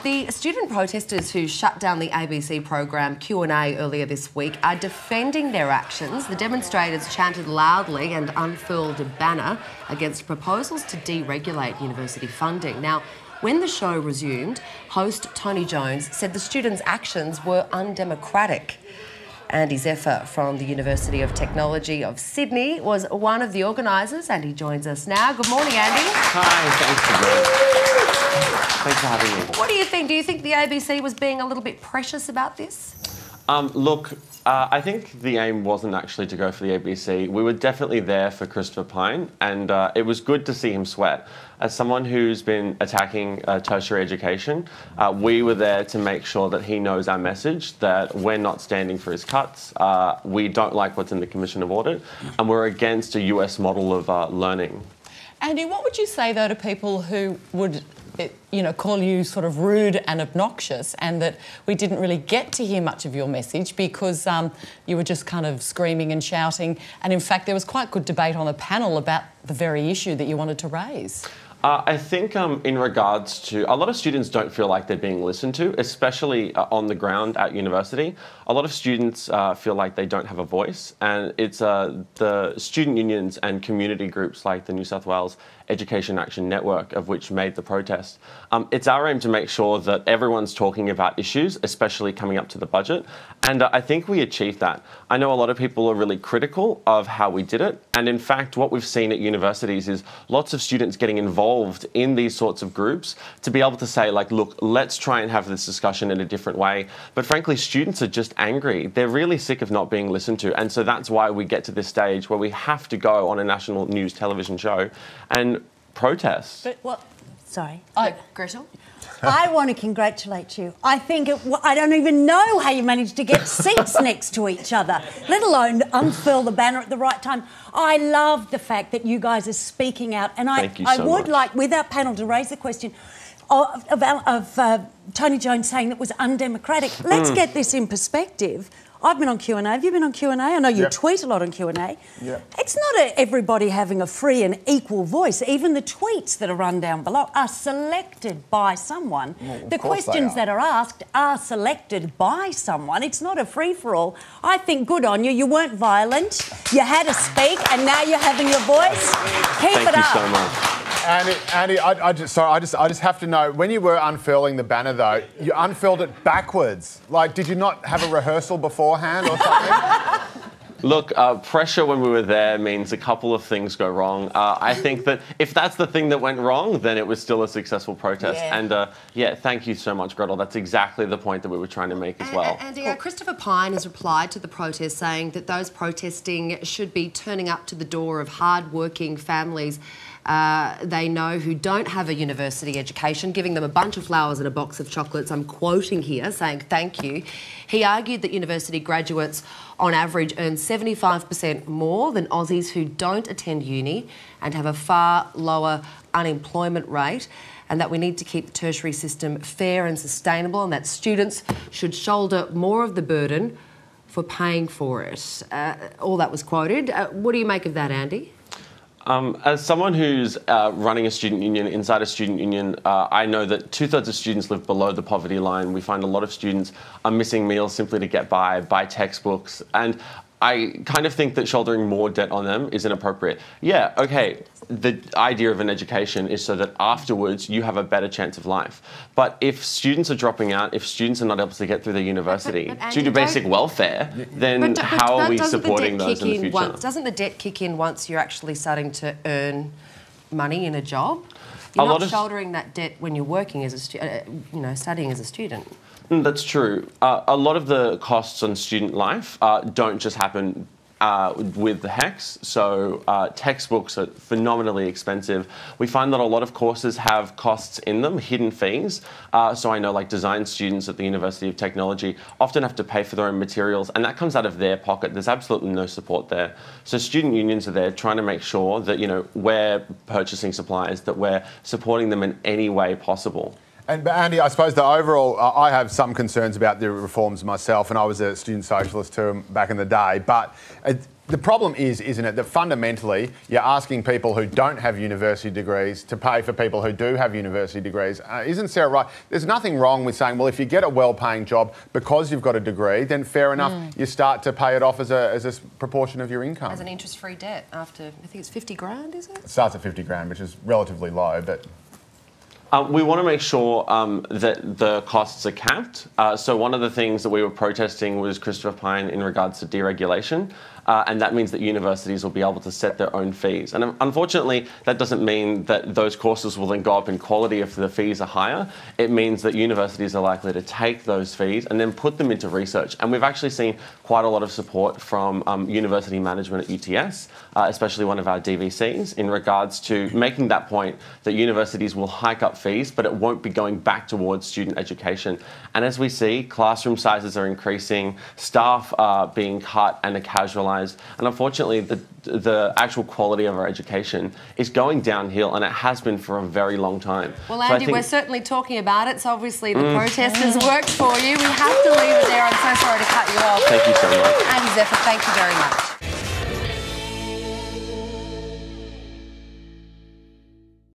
The student protesters who shut down the ABC program Q&A earlier this week are defending their actions. The demonstrators chanted loudly and unfurled a banner against proposals to deregulate university funding. Now, when the show resumed, host Tony Jones said the students' actions were undemocratic. Andy Zephyr from the University of Technology of Sydney was one of the organisers, and he joins us now. Good morning, Andy. Hi, thanks for having me. What do you think? Do you think the ABC was being a little bit precious about this? Look, I think the aim wasn't actually to go for the ABC. We were definitely there for Christopher Pyne, and it was good to see him sweat. As someone who's been attacking tertiary education, we were there to make sure that he knows our message, that we're not standing for his cuts, we don't like what's in the Commission of Audit, and we're against a US model of learning. Andy, what would you say, though, to people who would, call you sort of rude and obnoxious, and that we didn't really get to hear much of your message because you were just kind of screaming and shouting, and in fact there was quite good debate on the panel about the very issue that you wanted to raise? I think in regards to, a lot of students don't feel like they're being listened to, especially on the ground at university. A lot of students feel like they don't have a voice, and it's the student unions and community groups like the New South Wales Education Action Network, of which made the protest. It's our aim to make sure that everyone's talking about issues, especially coming up to the budget, and I think we achieved that. I know a lot of people are really critical of how we did it, and in fact what we've seen at universities is lots of students getting involved in these sorts of groups to be able to say, like, look, let's try and have this discussion in a different way. But frankly, students are just angry. They're really sick of not being listened to, and so that's why we get to this stage where we have to go on a national news television show and protest. But what? Sorry. Gretel? I want to congratulate you. I think I don't even know how you managed to get seats next to each other, let alone unfurl the banner at the right time. I love the fact that you guys are speaking out, and I would like, with our panel, to raise the question of Tony Jones saying that was undemocratic. Let's get this in perspective. I've been on Q&A. Have you been on Q&A? I know you tweet a lot on Q&A. Yep. It's not everybody having a free and equal voice. Even the tweets that are run down below are selected by someone. Well, the questions that are asked are selected by someone. It's not a free-for-all. I think good on you. You weren't violent. You had to speak, and now you're having your voice. Keep it up. Thank you so much. Andy, I just have to know, when you were unfurling the banner, though, you unfurled it backwards. Like, did you not have a rehearsal beforehand or something? Look, pressure when we were there means a couple of things go wrong. I think that if that's the thing that went wrong, then it was still a successful protest. Yeah. And thank you so much, Gretel. That's exactly the point that we were trying to make as well. And Christopher Pyne has replied to the protest saying that those protesting should be turning up to the door of hard-working families they know who don't have a university education, giving them a bunch of flowers and a box of chocolates. I'm quoting here, saying thank you. He argued that university graduates on average earn 75% more than Aussies who don't attend uni and have a far lower unemployment rate, and that we need to keep the tertiary system fair and sustainable, and that students should shoulder more of the burden for paying for it. All that was quoted. What do you make of that, Andy? As someone who's running a student union, inside a student union, I know that 2/3 of students live below the poverty line. We find a lot of students are missing meals simply to get by, buy textbooks, and I kind of think that shouldering more debt on them is inappropriate. Yeah, okay, the idea of an education is so that afterwards you have a better chance of life. But if students are dropping out, if students are not able to get through their university due to basic welfare, then how are we supporting those in the future? Doesn't the debt kick in once you're actually starting to earn money in a job? You're not shouldering that debt when you're working as a studying as a student. That's true. A lot of the costs on student life don't just happen with the HECS, so textbooks are phenomenally expensive. We find that a lot of courses have costs in them, hidden fees. So I know, like, design students at the University of Technology often have to pay for their own materials, and that comes out of their pocket. There's absolutely no support there. So student unions are there trying to make sure that, we're purchasing supplies, that we're supporting them in any way possible. And Andy, I suppose the overall, I have some concerns about the reforms myself, and I was a student socialist too back in the day. But the problem is, isn't it, that fundamentally you're asking people who don't have university degrees to pay for people who do have university degrees. Isn't Sarah right? There's nothing wrong with saying, well, if you get a well-paying job because you've got a degree, then fair enough, you start to pay it off as a proportion of your income. As an interest-free debt after, I think it's 50 grand, is it? It starts at 50 grand, which is relatively low, but... We want to make sure that the costs are capped. So one of the things that we were protesting was Christopher Pyne in regards to deregulation. And that means that universities will be able to set their own fees. And unfortunately, that doesn't mean that those courses will then go up in quality if the fees are higher. It means that universities are likely to take those fees and then put them into research. And we've actually seen quite a lot of support from university management at UTS, especially one of our DVCs, in regards to making that point that universities will hike up fees, but it won't be going back towards student education. And as we see, classroom sizes are increasing, staff are being cut and are casualised. And unfortunately, the actual quality of our education is going downhill, and it has been for a very long time. Well, Andy, we're certainly talking about it, so obviously the protesters worked for you. We have to leave it there. I'm so sorry to cut you off. Thank you so much. Andy Zephyr, thank you very much.